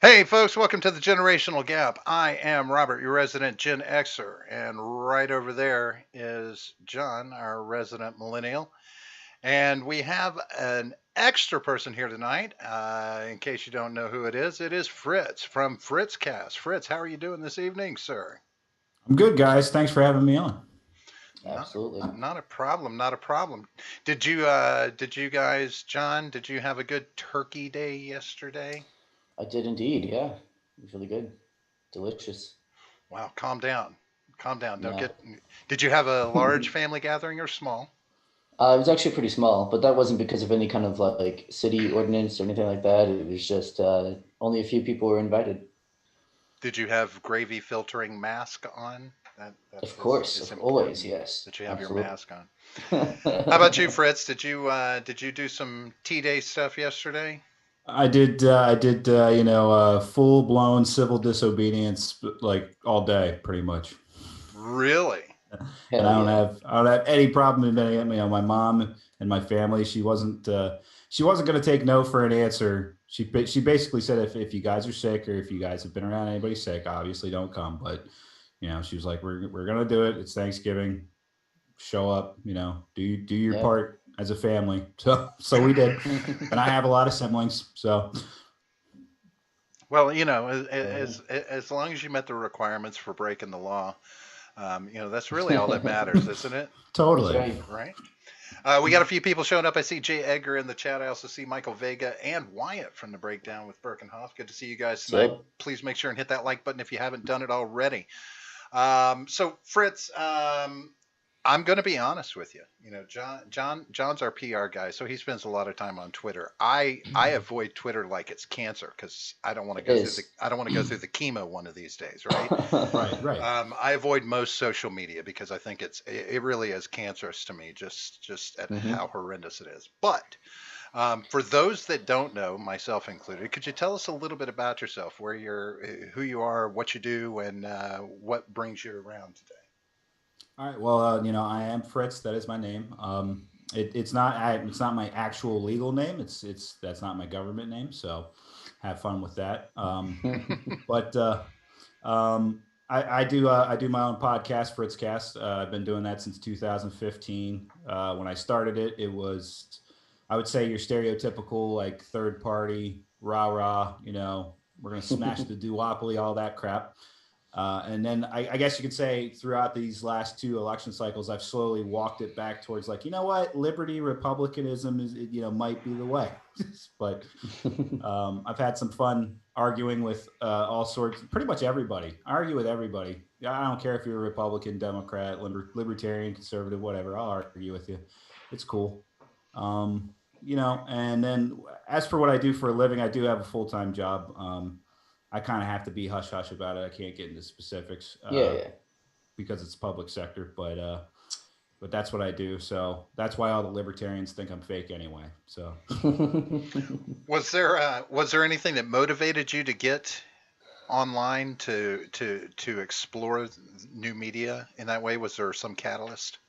Hey, folks, welcome to the Generational Gap. I am Robert, your resident Gen Xer, and right over there is John, our resident millennial. And we have an extra person here tonight. In case you don't know who it is Fritz from Fritz Cast. Fritz, how are you doing this evening, sir? I'm good, guys. Thanks for having me on. Not, Absolutely. not a problem, not a problem. Did you guys, John, did you have a good turkey day yesterday? I did indeed. Yeah, it was really good, delicious. Wow, calm down. Calm down. Don't Yeah, get. Did you have a large family gathering or small? it was actually pretty small, but that wasn't because of any kind of like city ordinance or anything like that. It was just only a few people were invited. Did you have gravy filtering mask on? That Of course, is of always, important yes, that you have your absolutely. mask on. How about you, Fritz? Did you do some T Day stuff yesterday? Full blown civil disobedience, like all day, pretty much. Really? And Hell yeah. I don't have any problem admitting it. My mom and my family, she wasn't going to take no for an answer. She basically said if you guys are sick or if you guys have been around anybody sick, obviously don't come. But she was like, we're gonna do it. It's Thanksgiving. Show up. Do your Yep. part as a family. So we did, and I have a lot of siblings. So Well, Yeah. as long as you met the requirements for breaking the law, that's really all that matters, isn't it? That's totally. right. Right? We got a few people showing up. I see Jay Edgar in the chat. I also see Michael Vega and Wyatt from the Breakdown with Birkenhoff. Good to see you guys What's tonight. up? Please make sure and hit that like button if you haven't done it already. So Fritz, I'm going to be honest with you. John's our PR guy, so he spends a lot of time on Twitter. I avoid Twitter like it's cancer because It is. I don't want to go through the chemo one of these days, right? Right. Right. I avoid most social media because I think it really is cancerous to me, just at hmm how horrendous it is. But for those that don't know, myself included, could you tell us a little bit about yourself, who you are, what you do, and what brings you around today? All right. Well, I am Fritz. That is my name. It's not my actual legal name. It's that's not my government name. So have fun with that. But I do my own podcast, Fritz Cast. I've been doing that since 2015. When I started it, it was, I would say, your stereotypical like third party rah rah. We're gonna smash the duopoly, all that crap. And then I guess you could say throughout these last two election cycles, I've slowly walked it back towards like, you know what, liberty, republicanism might be the way. But I've had some fun arguing with all sorts, pretty much everybody. I argue with everybody. I don't care if you're a Republican, Democrat, libertarian, conservative, whatever. I'll argue with you. It's cool. And then as for what I do for a living, I do have a full time job. I kind of have to be hush hush about it. I can't get into specifics Yeah, because it's public sector, but that's what I do. So that's why all the libertarians think I'm fake anyway. So yeah. Was there anything that motivated you to get online to explore new media in that way? Was there some catalyst?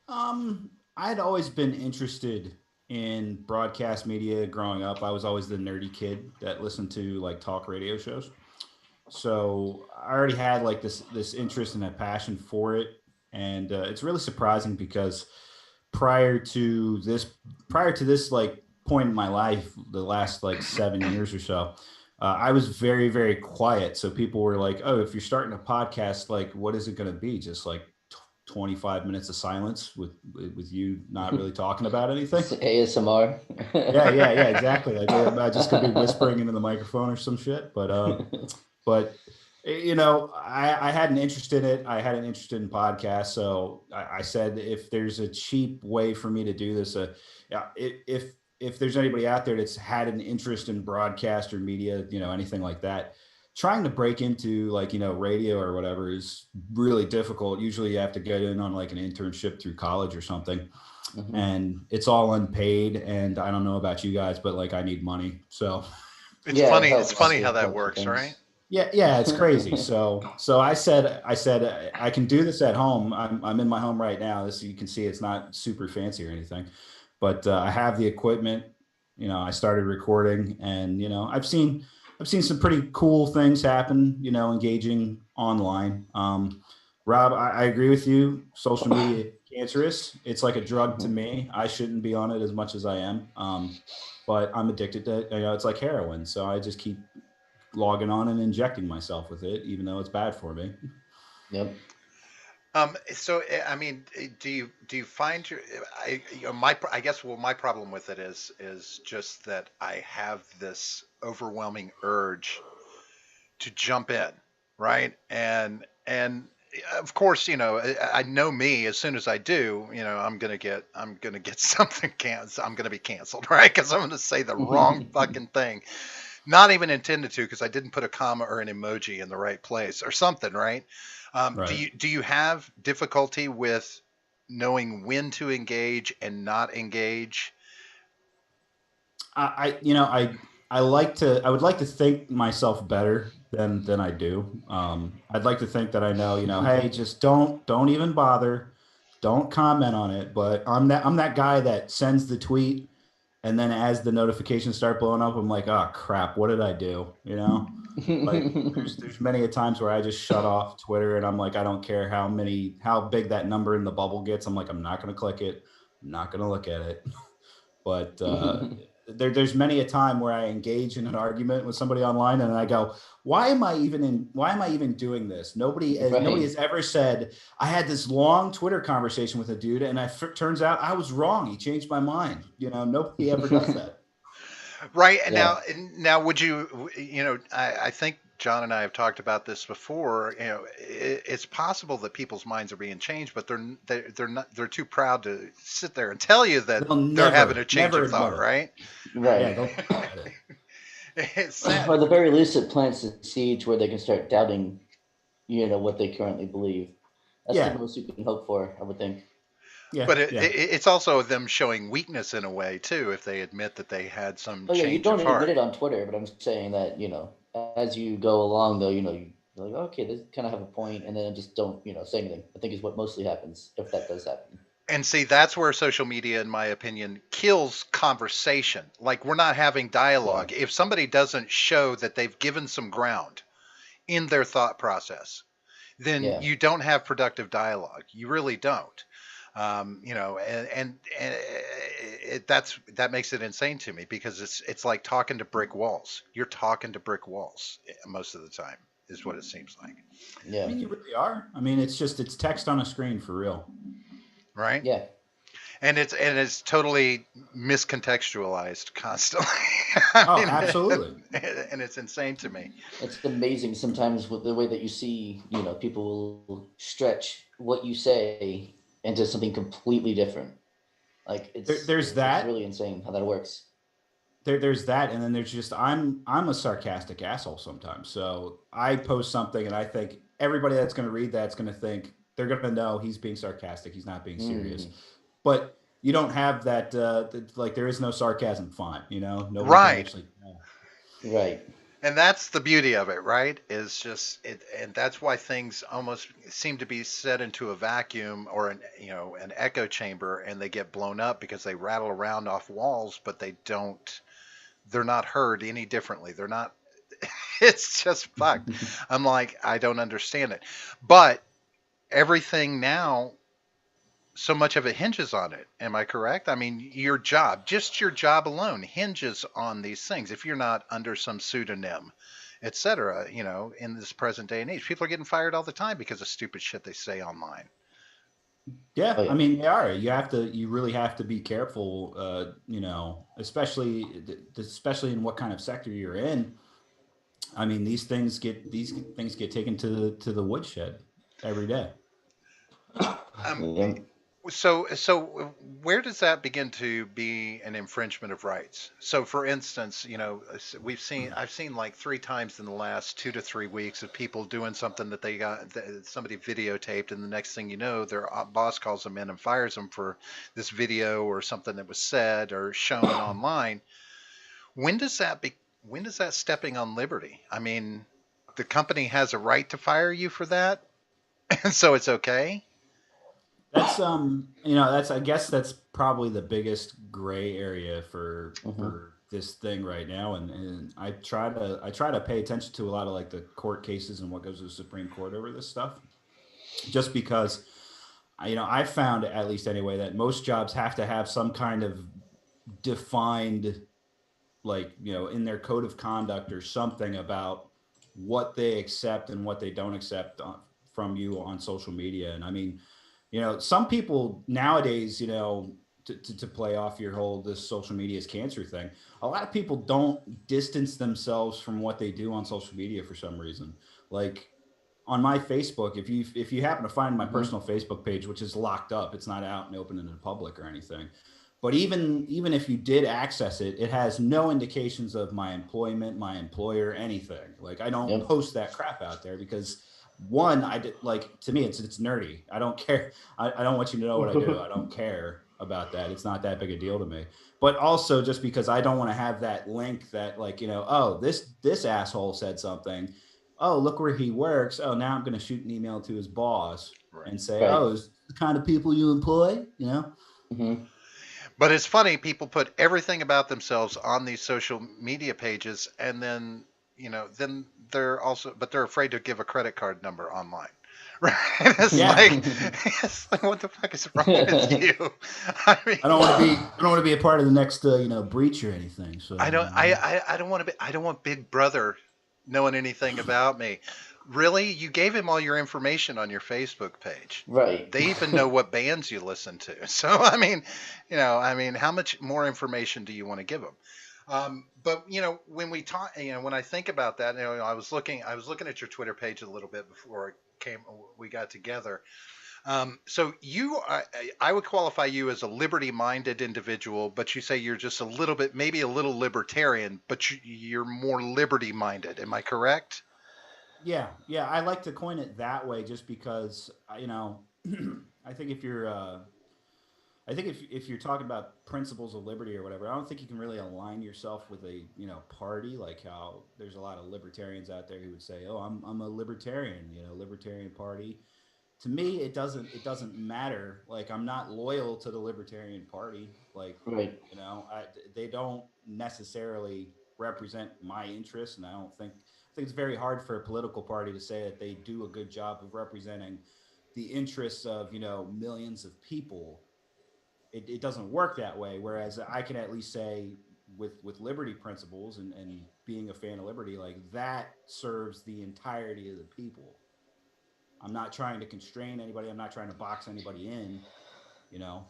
I'd always been interested in broadcast media growing up. I was always the nerdy kid that listened to like talk radio shows. So I already had like this interest and a passion for it, and it's really surprising because prior to this prior to this like point in my life, the last like 7 years or so, I was very very quiet. So people were like, "Oh, if you're starting a podcast, like what is it going to be? Just like 25 minutes of silence with you not really talking about anything?" It's ASMR. Yeah, exactly. I just could be whispering into the microphone or some shit, but I had an interest in it. I had an interest in podcasts, so I said if there's a cheap way for me to do this, yeah, if there's anybody out there that's had an interest in broadcast or media, anything like that, trying to break into like radio or whatever is really difficult. Usually, you have to get in on like an internship through college or something, hmm and it's all unpaid. And I don't know about you guys, but like I need money, so Yeah, it It's helps. funny how It that helps with works, right? things. yeah, it's crazy. So I said I can do this at home. I'm in my home right now. This you can see it's not super fancy or anything, but I have the equipment. I started recording, and I've seen I've seen some pretty cool things happen, engaging online. Rob, I agree with you. Social media is cancerous. It's like a drug to me. I shouldn't be on it as much as I am. But I'm addicted to it. It's like heroin. So I just keep logging on and injecting myself with it, even though it's bad for me. Yep. So I mean, do you find I guess my problem with it is just that I have this overwhelming urge to jump in, right? And of course, I know me. As soon as I do, I'm gonna get something canceled. I'm gonna be canceled, right? Because I'm gonna say the wrong fucking thing, not even intended to, because I didn't put a comma or an emoji in the right place or something, right? Do Right. you have difficulty with knowing when to engage and not engage? I would like to think myself better than I do. I'd like to think that I know, hey, just don't even bother, don't comment on it. But I'm that guy that sends the tweet, and then as the notifications start blowing up, I'm like, oh crap, what did I do? Like there's many a times where I just shut off Twitter, and I'm like, I don't care how big that number in the bubble gets. I'm like, I'm not going to click it. I'm not going to look at it. But there's many a time where I engage in an argument with somebody online, and I go, Why am I even doing this? Nobody Right. has ever said I had this long Twitter conversation with a dude, and turns out I was wrong. He changed my mind. Nobody ever does that. Right. Yeah. And now would I think John and I have talked about this before. It's possible that people's minds are being changed, but they're not, they're too proud to sit there and tell you that They'll they're having a change never of admit thought, it. right? Yeah, Right. they'll never admit it. It's Or sad. at the very least, it plants the seeds where they can start doubting, what they currently believe. That's the Yeah, most you can hope for, I would think. yeah, But yeah. it's also them showing weakness in a way too, if they admit that they had some Oh yeah, you change of don't admit heart. it on Twitter, but I'm saying that as you go along, though, you're like, okay, this kind of have a point, and then just don't, say anything. I think is what mostly happens if that does happen. And see, that's where social media, in my opinion, kills conversation. Like, we're not having Yeah. dialogue. If somebody doesn't show that they've given some ground in their thought process, then Yeah. you don't have productive dialogue. You really don't. That makes it insane to me, because it's like talking to brick walls. You're talking to brick walls most of the time, is what it seems like, I Yeah. mean, you really are. I mean, it's text on a screen for real. right? Yeah. And it's totally miscontextualized constantly. I Oh, mean, absolutely. and it's insane to me. It's amazing sometimes with the way that you see, people will stretch what you say into something completely different. Like There's it's that. really insane how that works. There's that, and then there's just I'm a sarcastic asshole sometimes. So I post something, and I think everybody that's going to read that's going to think they're going to know he's being sarcastic. He's not being serious. Mm, But you don't have that. Like there is no sarcasm font. Nobody can Right. actually tell. right. And that's the beauty of it, right? Is just it, and that's why things almost seem to be set into a vacuum, or an echo chamber, and they get blown up because they rattle around off walls, but they're not heard any differently. They're not. It's just fucked. I'm like, I don't understand it, but everything now, so much of it hinges on it. Am I correct? I mean, just your job alone hinges on these things. If you're not under some pseudonym, etc., in this present day and age, people are getting fired all the time because of stupid shit they say online. Yeah, Oh I yeah. mean, they are. You really have to be careful. Especially in what kind of sector you're in. I mean, these things get taken to the woodshed every day. Um, Yeah. so where does that begin to be an infringement of rights? So, for instance, I've seen like 3 times in the last 2 to 3 weeks of people doing something that that somebody videotaped, and the next thing you know, their boss calls them in and fires them for this video or something that was said or shown online. When does that be? When does that stepping on liberty? I mean, the company has a right to fire you for that, and so it's okay. That's I guess that's probably the biggest gray area for Hmm. for this thing right now, and I try to pay attention to a lot of like the court cases and what goes to the Supreme Court over this stuff, just because I found, at least anyway, that most jobs have to have some kind of defined, like, in their code of conduct or something about what they accept and what they don't accept from you on social media. And I mean, some people nowadays, to play off your whole this social media is cancer thing, a lot of people don't distance themselves from what they do on social media for some reason. Like on my Facebook, if you happen to find my Mm-hmm. personal Facebook page, which is locked up, it's not out and open in the public or anything. But even if you did access it, it has no indications of my employment, my employer, anything. Like I don't Yep. post that crap out there because one, I did, like, to me it's nerdy. I don't care. I don't want you to know what I do. I don't care about that. It's not that big a deal to me. But also just because I don't want to have that link that, like, oh, this asshole said something. Oh, look where he works. Oh, now I'm going to shoot an email to his boss Right. and say, Right. oh, is the kind of people you employ, Mm-hmm. But it's funny, people put everything about themselves on these social media pages, and then they're afraid to give a credit card number online. Right? It's Yeah. like, it's like, what the fuck is wrong with you? I mean, I don't want to be a part of the next breach or anything. So I don't want to be, I don't want Big Brother knowing anything about me. Really? You gave him all your information on your Facebook page. Right. They even know what bands you listen to. So I mean, how much more information do you want to give them? But when we talk, when I think about that, I was looking at your Twitter page a little bit before we got together. So I would qualify you as a liberty-minded individual, but you say you're just a little bit, maybe a little libertarian, but you're more liberty-minded. Am I correct? yeah, I like to coin it that way, just because I think if you're talking about principles of liberty or whatever, I don't think you can really align yourself with a party, like how there's a lot of libertarians out there who would say, "Oh, I'm a libertarian," libertarian party. To me, it doesn't matter. Like, I'm not loyal to the Libertarian Party. Like, Right. they don't necessarily represent my interests, and I think it's very hard for a political party to say that they do a good job of representing the interests of millions of people. It doesn't work that way. Whereas I can at least say, with liberty principles and being a fan of liberty, like, that serves the entirety of the people. I'm not trying to constrain anybody. I'm not trying to box anybody in. You know.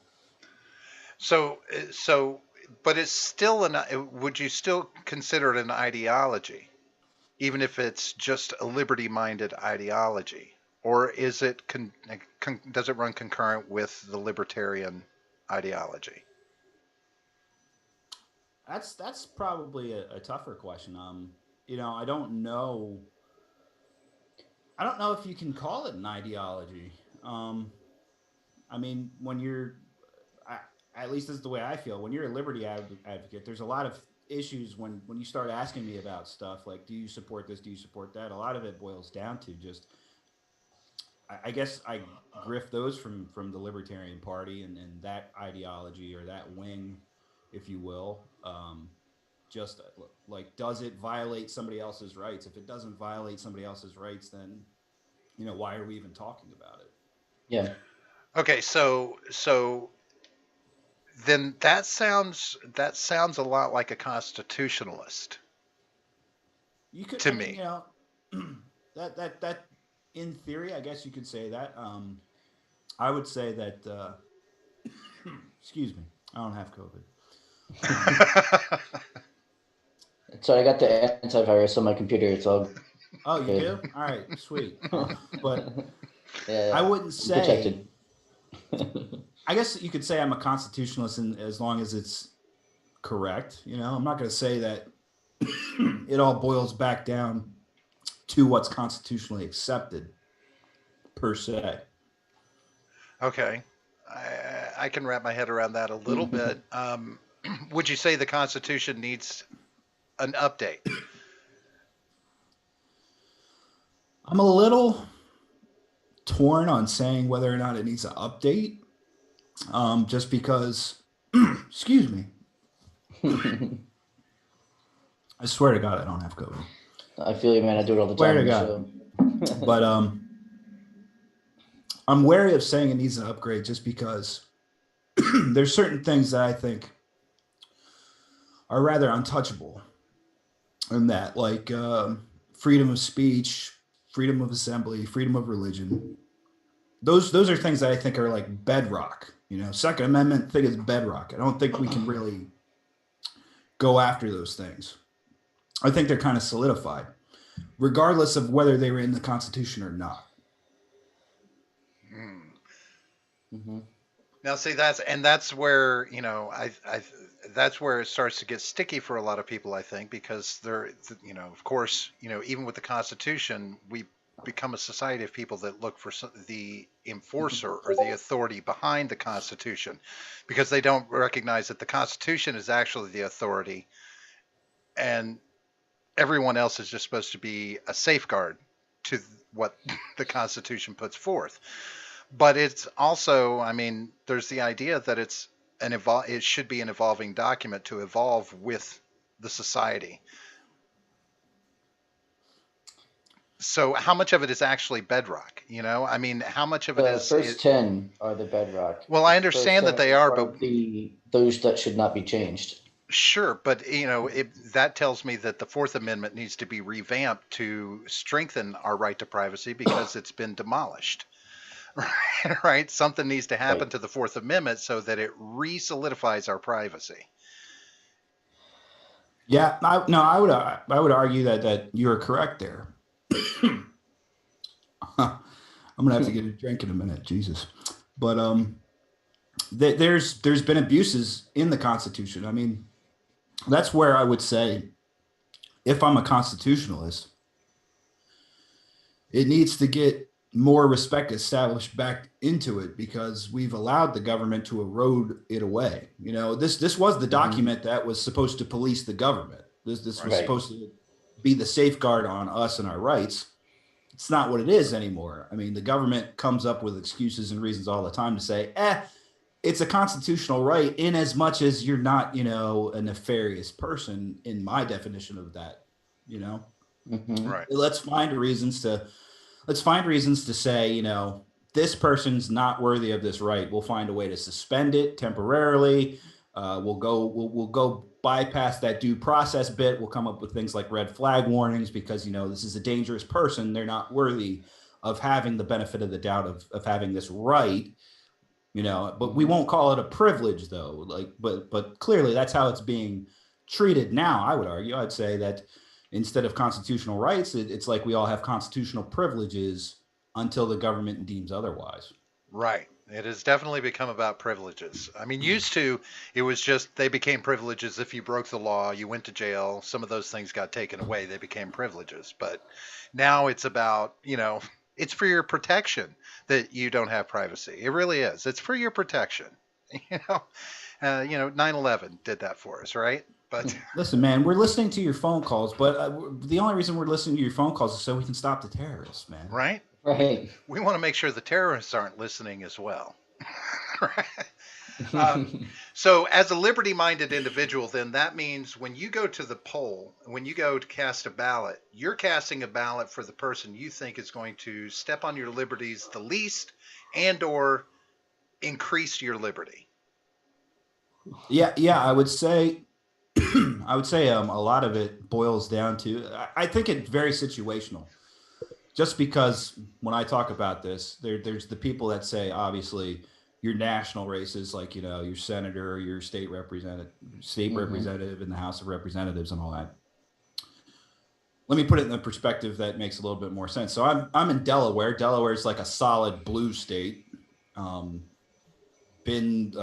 So, but it's still would you still consider it an ideology, even if it's just a liberty-minded ideology, or is it does it run concurrent with the libertarian ideology? That's probably a tougher question. I don't know. I don't know if you can call it an ideology. Um, I mean, I, at least this is the way I feel. When you're a liberty advocate, there's a lot of issues when you start asking me about stuff like, do you support this? Do you support that? A lot of it boils down to just, I guess I grift those from the Libertarian Party and that ideology, or that wing, if you will. Just like, does it violate somebody else's rights? If it doesn't violate somebody else's rights, then why are we even talking about it? Yeah. Okay, so then that sounds a lot like a constitutionalist You could, to I mean, me. that in theory, I guess you could say that. I would say that. Excuse me, I don't have COVID. Um, So I got the antivirus on my computer. It's all oh, you good. do? All right, sweet. But I Yeah, wouldn't I'm say. protected. I guess you could say I'm a constitutionalist, as long as it's correct. I'm not going to say that it all boils back down to what's constitutionally accepted per se. Okay, I can wrap my head around that a little bit. Would you say the Constitution needs an update? I'm a little torn on saying whether or not it needs an update, just because, excuse me, I swear to God, I don't have COVID. I feel you, man. I do it all the Swear time to on the God. show. But I'm wary of saying it needs an upgrade just because there's certain things that I think are rather untouchable in that, like freedom of speech, freedom of assembly, freedom of religion. Those are things that I think are like bedrock. You know, Second Amendment thing is bedrock. I don't think we can really go after those things. I think they're kind of solidified, regardless of whether they were in the Constitution or not. Hmm. Hmm. Now, see, that's where that's where it starts to get sticky for a lot of people, I think, because of course, even with the Constitution, we become a society of people that look for the enforcer or the authority behind the Constitution, because they don't recognize that the Constitution is actually the authority, and everyone else is just supposed to be a safeguard to what the Constitution puts forth. But it's also, I mean, there's the idea that it should be an evolving document to evolve with the society. So how much of it is actually bedrock? I mean, how much of it The is first 10 are the bedrock. well, The I first understand that 10 they are, but are those that should not be changed. sure, but that tells me that the Fourth Amendment needs to be revamped to strengthen our right to privacy because it's been demolished. Right? Something needs to happen Right. to the Fourth Amendment so that it re-solidifies our privacy. Yeah, I would argue that you're correct there. I'm gonna have to get a drink in a minute, Jesus. But there's been abuses in the Constitution. I mean, that's where I would say, if I'm a constitutionalist, it needs to get more respect established back into it because we've allowed the government to erode it away. This was the Hmm. document that was supposed to police the government. This was Right. Right. supposed to be the safeguard on us and our rights. It's not what it is anymore. I mean, the government comes up with excuses and reasons all the time to say, it's a constitutional right in as much as you're not, a nefarious person in my definition of that, you know. Hmm. Right. Let's find reasons to say, this person's not worthy of this right. We'll find a way to suspend it temporarily. We'll go bypass that due process bit. We'll come up with things like red flag warnings because this is a dangerous person. They're not worthy of having the benefit of the doubt of having this right. But we Hmm. won't call it a privilege though. But clearly that's how it's being treated now. I would argue. I'd say that instead of constitutional rights, it's like we all have constitutional privileges until the government deems otherwise. Right. It has definitely become about privileges. I mean, used to, it was just they became privileges if you broke the law, you went to jail, some of those things got taken away, they became privileges. But now it's about, it's for your protection that you don't have privacy. It really is. It's for your protection. You know, 9/11 did that for us, right? But Listen, man, we're listening to your phone calls, but the only reason we're listening to your phone calls is so we can stop the terrorists, man. right? Right. We want to make sure the terrorists aren't listening as well. Right? Uh, So, as a liberty minded individual, then that means when you go to the poll, when you go to cast a ballot, you're casting a ballot for the person you think is going to step on your liberties the least and/or increase your liberty. Yeah, I would say, a lot of it boils down to. I think it's very situational. Just because when I talk about this, there's the people that say obviously your national races, like your senator, your state Hmm. representative in the House of Representatives, and all that. Let me put it in the perspective that makes a little bit more sense. So I'm in Delaware. Delaware is like a solid blue state. Um, been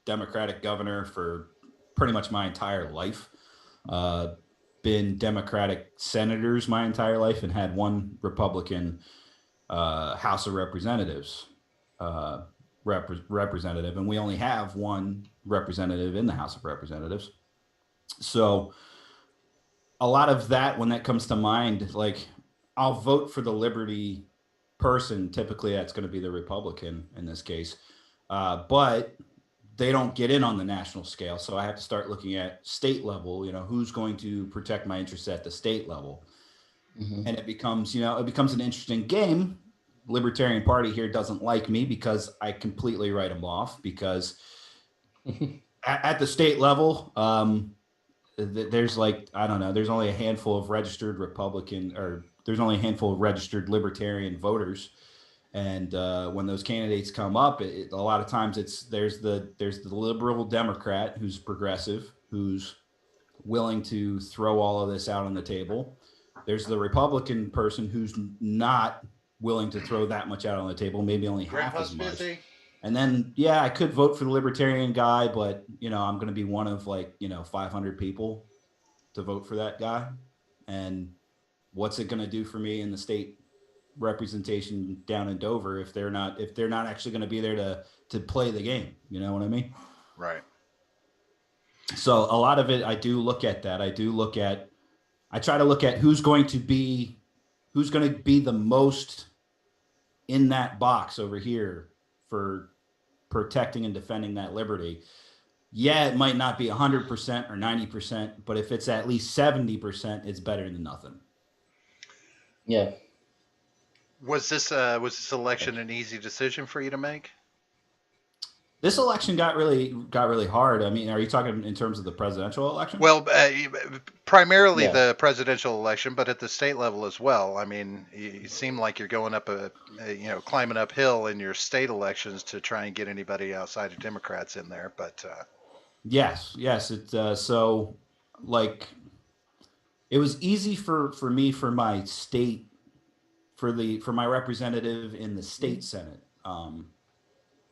Democratic governor for pretty much my entire life. Uh, been Democratic senators my entire life, and had one Republican House of Representatives uh, representative, and we only have one representative in the House of Representatives. So a lot of that, when that comes to mind, like I'll vote for the liberty person. Typically, that's going to be the Republican in this case. But they don't get in on the national scale. So I have to start looking at state level, who's going to protect my interests at the state level. Mm-hmm. And it becomes an interesting game. Libertarian Party here doesn't like me because I completely write them off because at the state level, there's like, I don't know, there's only a handful of registered Republican, or there's only a handful of registered Libertarian voters. And when those candidates come up, a lot of times there's the liberal Democrat who's progressive, who's willing to throw all of this out on the table. There's the Republican person who's not willing to throw that much out on the table, maybe only half Grandpa's as much. busy. And then, yeah, I could vote for the Libertarian guy, but I'm going to be one of 500 people to vote for that guy. And what's it going to do for me in the state representation down in Dover if they're not actually going to be there to play the game? You know what I mean? Right. So a lot of it, I try to look at who's going to be the most in that box over here for protecting and defending that liberty. Yeah, it might not be 100% or 90%, but if it's at least 70%, it's better than nothing. Yeah. Was this election an easy decision for you to make? This election got really hard. I mean, are you talking in terms of the presidential election? Well, primarily Yeah. the presidential election, but at the state level as well. I mean, you seem like you're going up climbing uphill in your state elections to try and get anybody outside of Democrats in there. But yes, it's so like it was easy for me for my state for my representative in the state Senate.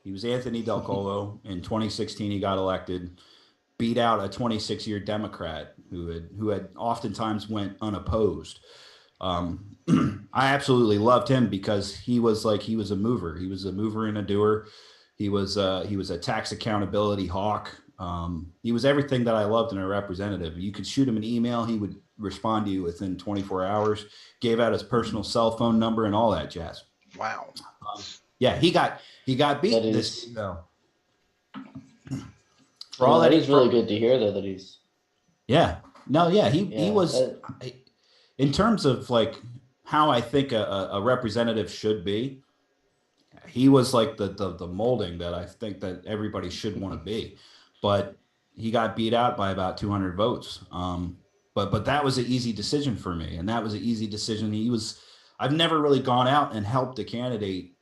He was Anthony Del Colo. In 2016, he got elected, beat out a 26-year Democrat who had oftentimes went unopposed. I absolutely loved him because he was a mover. He was a mover and a doer. He was a tax accountability hawk. He was everything that I loved in a representative. You could shoot him an email, he would respond to you within 24 hours. Gave out his personal cell phone number and all that jazz. wow. Yeah, he got beat this though. For all that that is really good to hear though that he's. Yeah. No, yeah, he was in terms of like how I think a representative should be. He was like the molding that I think that everybody should want to be, but he got beat out by about 200 votes. But that was an easy decision for me, and that was an easy decision. I've never really gone out and helped a candidate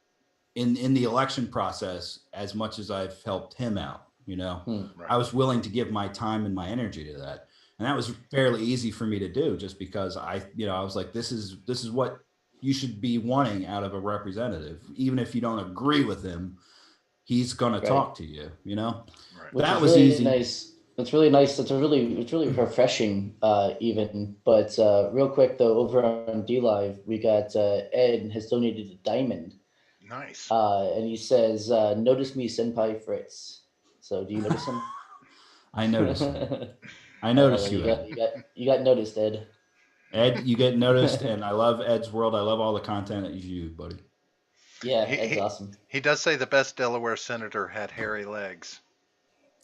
in the election process as much as I've helped him out. Right. I was willing to give my time and my energy to that, and that was fairly easy for me to do, just because I was like, this is what you should be wanting out of a representative, even if you don't agree with him. He's gonna talk to you. Right. Which that is was really easy. Nice. It's really nice. It's really refreshing, even. But real quick though, over on D Live, we got Ed has donated a diamond. Nice. And he says, "Notice me, Senpai Fritz." So, do you notice him? I noticed. I noticed you. You got noticed, Ed. Ed, you get noticed, and I love Ed's World. I love all the content that you do, buddy. Yeah, Ed's awesome. He does say the best Delaware senator had hairy legs.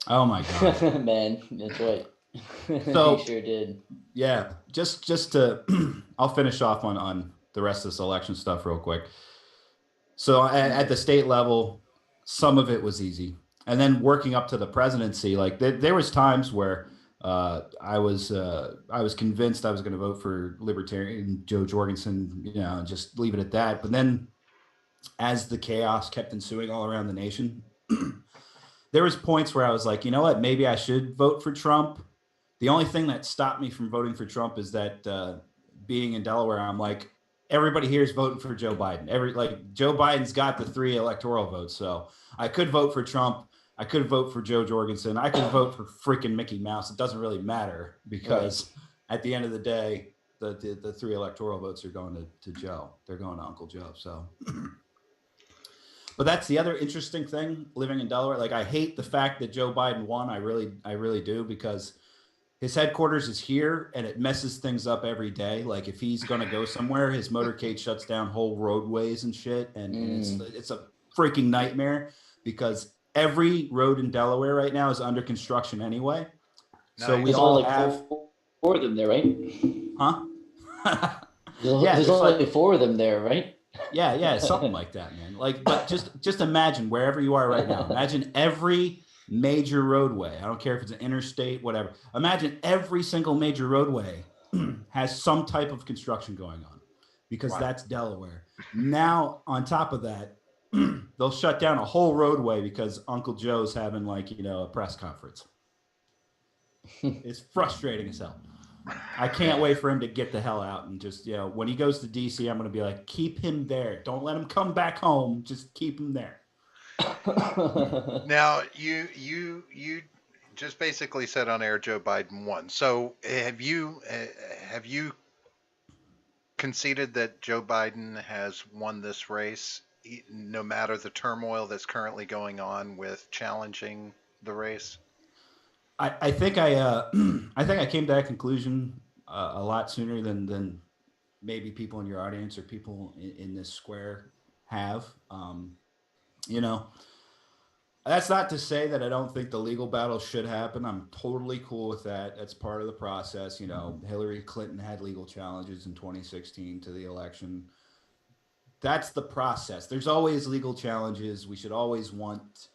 Oh my god, man, that's right. So he sure did. Yeah, just to, I'll finish off on the rest of this election stuff real quick. So at the state level, some of it was easy, and then working up to the presidency, like there was times where I was convinced I was going to vote for Libertarian Joe Jorgensen, and just leave it at that. But then, as the chaos kept ensuing all around the nation, there was points where I was like, you know what, maybe I should vote for Trump. The only thing that stopped me from voting for Trump is that being in Delaware, I'm like, everybody here is voting for Joe Biden. Joe Biden's got the 3 electoral votes, so I could vote for Trump. I could vote for Joe Jorgensen. I could vote for freaking Mickey Mouse. It doesn't really matter because at the end of the day, the 3 electoral votes are going to Joe. They're going to Uncle Joe. So, but that's the other interesting thing living in Delaware. Like, I hate the fact that Joe Biden won. I really do, because his headquarters is here and it messes things up every day. Like, if he's going to go somewhere, his motorcade shuts down whole roadways and shit. And it's a freaking nightmare because every road in Delaware right now is under construction anyway. So we Nice. There's all only like have, four of them there, right? huh? Yeah, There's there's only like, four of them there, right? yeah, something like that, man. Like, but just imagine wherever you are right now. Imagine every major roadway. I don't care if it's an interstate, whatever. Imagine every single major roadway has some type of construction going on, because Wow. that's Delaware. Now, on top of that, they'll shut down a whole roadway because Uncle Joe's having, like, a press conference. It's frustrating as hell. I can't wait for him to get the hell out and just, when he goes to DC, I'm going to be like, keep him there. Don't let him come back home. Just keep him there. Now you just basically said on air Joe Biden won. So have you conceded that Joe Biden has won this race, no matter the turmoil that's currently going on with challenging the race? I think I think I came to that conclusion a lot sooner than maybe people in your audience or people in this square have. You know, that's not to say that I don't think the legal battle should happen. I'm totally cool with that. That's part of the process. Hillary Clinton had legal challenges in 2016 to the election. That's the process. There's always legal challenges. We should always want.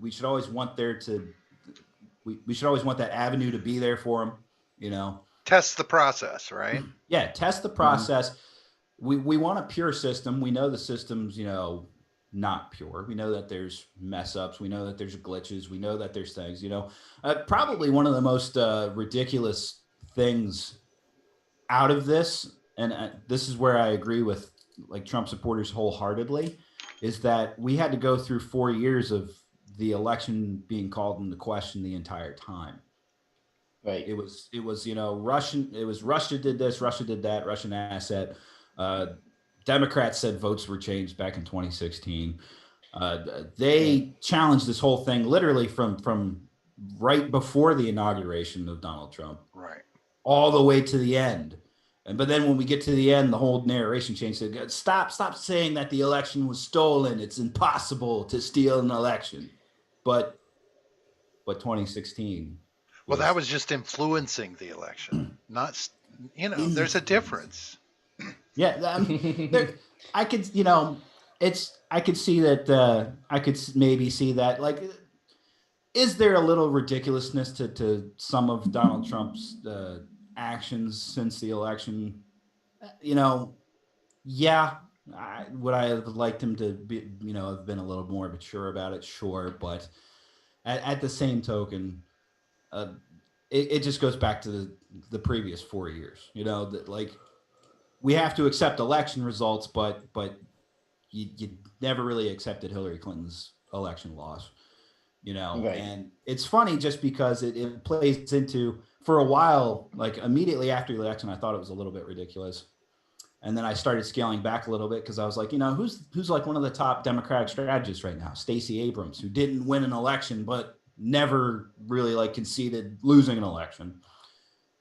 We should always want there to. We should always want that avenue to be there for them. Test the process, right? Yeah, test the process. We want a pure system. We know the system's not pure. We know that there's mess ups. We know that there's glitches. We know that there's things. Probably one of the most ridiculous things out of this, and this is where I agree with like Trump supporters wholeheartedly, is that we had to go through 4 years of the election being called into question the entire time. Right. It was Russian. It was Russia did this, Russia did that, Russian asset. Democrats said votes were changed back in 2016. They challenged this whole thing literally from right before the inauguration of Donald Trump, Right. all the way to the end. But then when we get to the end, the whole narration changed. Stop saying that the election was stolen. It's impossible to steal an election. But 2016. Well, that was just influencing the election, not. There's a difference. Yeah, I could, I could see that. I could maybe see that. Like, is there a little ridiculousness to some of Donald Trump's actions since the election? Yeah. Would I have liked him to be, have been a little more mature about it? Sure, but at the same token, it just goes back to the previous 4 years. Like, we have to accept election results, but you never really accepted Hillary Clinton's election loss. Right. And it's funny just because it plays into, for a while, like immediately after the election, I thought it was a little bit ridiculous. And then I started scaling back a little bit because I was like, who's like one of the top Democratic strategists right now? Stacey Abrams, who didn't win an election, but never really like conceded losing an election.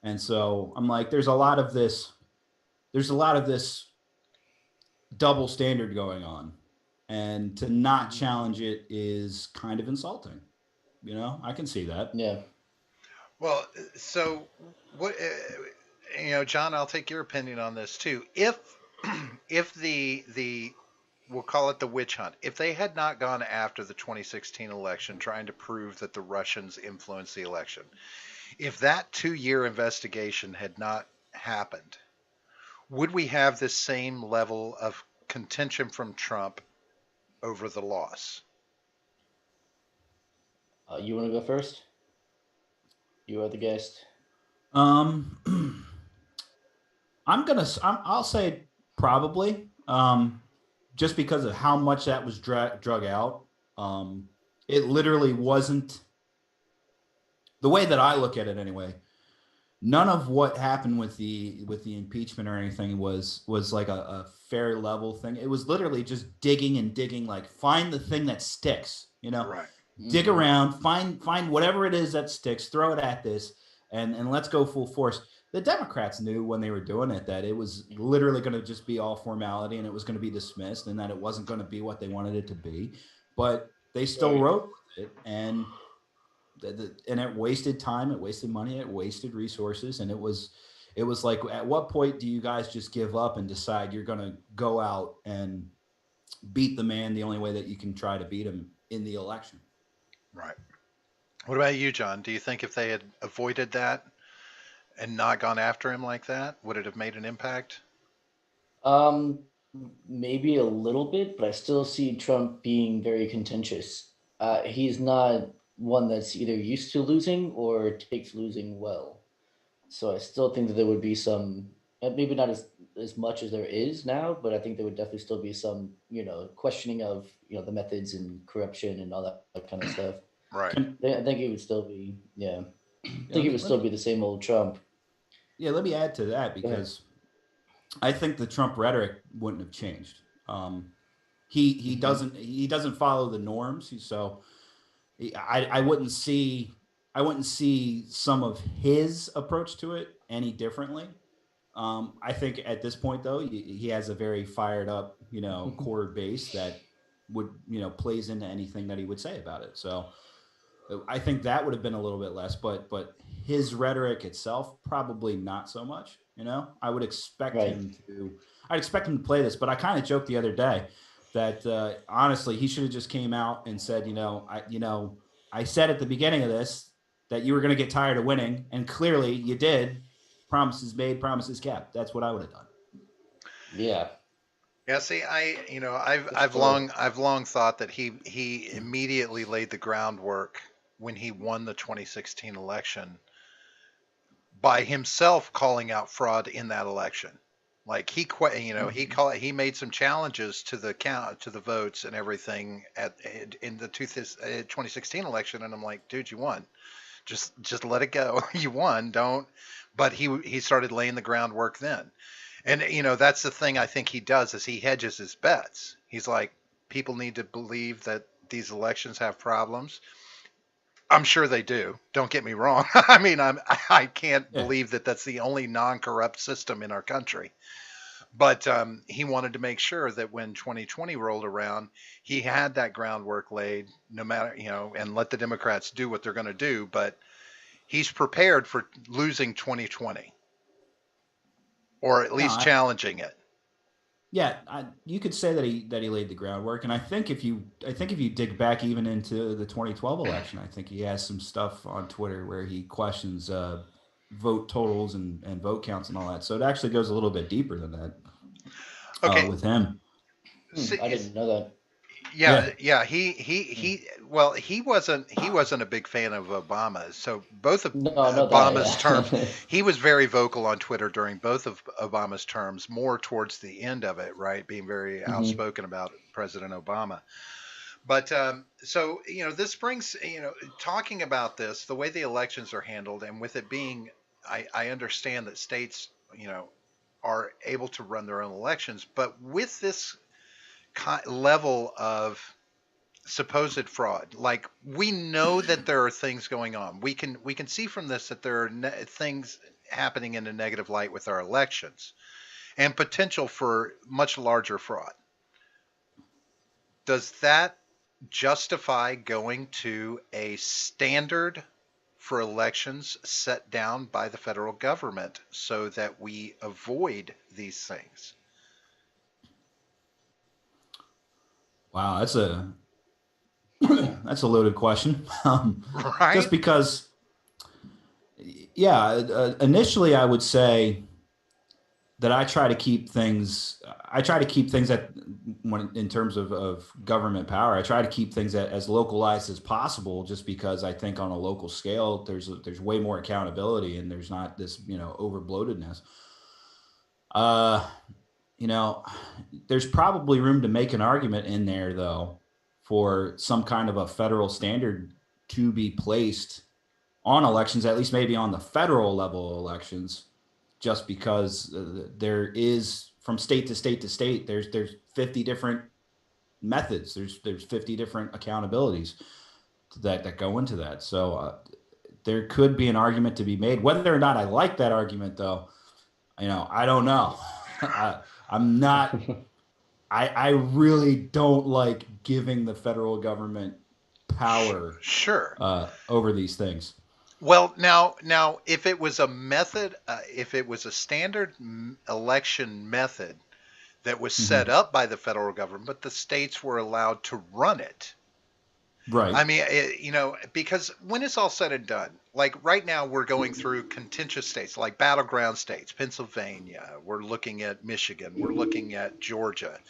And so I'm like, there's a lot of this double standard going on, and to not challenge it is kind of insulting. I can see that. Yeah. Well, so what? John, I'll take your opinion on this too. If the we'll call it the witch hunt, if they had not gone after the 2016 election trying to prove that the Russians influenced the election, if that 2-year investigation had not happened, would we have this same level of contention from Trump over the loss? You want to go first? You are the guest. I'll say probably, just because of how much that was drug out. It literally wasn't, the way that I look at it anyway. None of what happened with the impeachment or anything was like a fair level thing. It was literally just digging, like find the thing that sticks, Right. dig around, find whatever it is that sticks, throw it at this, and let's go full force. The Democrats knew when they were doing it that it was literally going to just be all formality and it was going to be dismissed and that it wasn't going to be what they wanted it to be. But they still wrote with it, and it wasted time, it wasted money, it wasted resources, and it was like, at what point do you guys just give up and decide you're going to go out and beat the man the only way that you can try to beat him in the election? Right. What about you, John? Do you think if they had avoided that and not gone after him like that, would it have made an impact? Maybe a little bit, but I still see Trump being very contentious. He's not one that's either used to losing or takes losing well. So I still think that there would be some, maybe not as much as there is now, but I think there would definitely still be some, questioning of the methods and corruption and all that kind of stuff. Right. I think it would still be, yeah. I Yeah, think it would still be the same old Trump. Yeah, let me add to that, because I think the Trump rhetoric wouldn't have changed. He doesn't follow the norms, so I wouldn't see some of his approach to it any differently. I think at this point, though, he has a very fired up, core base that would, plays into anything that he would say about it. So I think that would have been a little bit less, but his rhetoric itself, probably not so much. I would expect him to. I'd expect him to play this, but I kind of joked the other day that honestly, he should have just came out and said, I said at the beginning of this that you were going to get tired of winning, and clearly you did. Promises made, promises kept. That's what I would have done. Yeah. Yeah, see, I've long thought that he immediately laid the groundwork when he won the 2016 election by himself calling out fraud in that election. Like he made some challenges to the count, to the votes and everything in the 2016 election, and I'm like, dude, you won. Just let it go. You won. Don't. But he started laying the groundwork then. And that's the thing I think he does, is he hedges his bets. He's like, people need to believe that these elections have problems. I'm sure they do. Don't get me wrong. I mean, I can't believe that that's the only non-corrupt system in our country. But he wanted to make sure that when 2020 rolled around, he had that groundwork laid, no matter, and let the Democrats do what they're going to do. But he's prepared for losing 2020, or at least challenging it. Yeah, you could say that he laid the groundwork, and I think if you dig back even into the 2012 election, I think he has some stuff on Twitter where he questions vote totals and vote counts and all that. So it actually goes a little bit deeper than that. Okay. With him. I didn't know that. Yeah. He wasn't a big fan of Obama. So both of Obama's terms, he was very vocal on Twitter during both of Obama's terms, more towards the end of it, right? Being very outspoken about President Obama. But so, this brings, talking about this, the way the elections are handled, and with it being, I understand that states, are able to run their own elections, but with this level of supposed fraud, like, we know that there are things going on. We can see from this that there are things happening in a negative light with our elections, and potential for much larger fraud. Does that justify going to a standard for elections set down by the federal government so that we avoid these things? Wow, that's a loaded question. Right? Just because, initially I would say that I try to keep things that, when in terms of government power, I try to keep things as localized as possible, just because I think on a local scale, there's way more accountability, and there's not this, over bloatedness. There's probably room to make an argument in there, though, for some kind of a federal standard to be placed on elections, at least maybe on the federal level elections, just because there is, from state to state to state, there's 50 different methods. There's 50 different accountabilities that go into that. So there could be an argument to be made. Whether or not I like that argument, though, I don't know. I'm not I really don't like giving the federal government power Sure. over these things. Well, now, if it was a method, if it was a standard election method that was set Hmm. up by the federal government, but the states were allowed to run it. Right. I mean, because when it's all said and done, like right now, we're going through contentious states, like battleground states, Pennsylvania. We're looking at Michigan. We're looking at Georgia.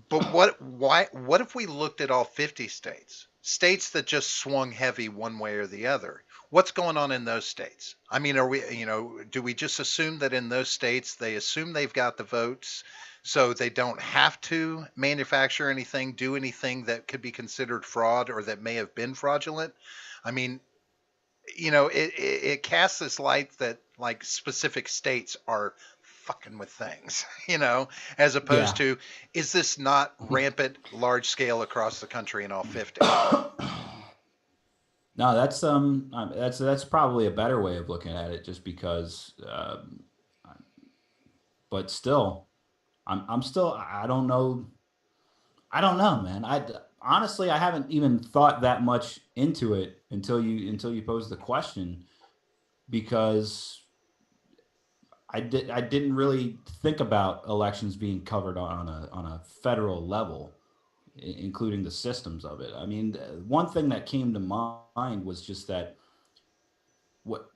But what if we looked at all 50 states? States that just swung heavy one way or the other. What's going on in those states? I mean, do we just assume that in those states they assume they've got the votes so they don't have to manufacture anything, do anything that could be considered fraud or that may have been fraudulent? I mean, it casts this light that like specific states are fucking with things, as opposed Yeah. to, is this not rampant large scale across the country in all 50? No, that's probably a better way of looking at it, just because. But still, I'm still I don't know. I don't know, man. I honestly I haven't even thought that much into it until you posed the question, because I didn't really think about elections being covered on a federal level, including the systems of it. I mean, one thing that came to mind was just that what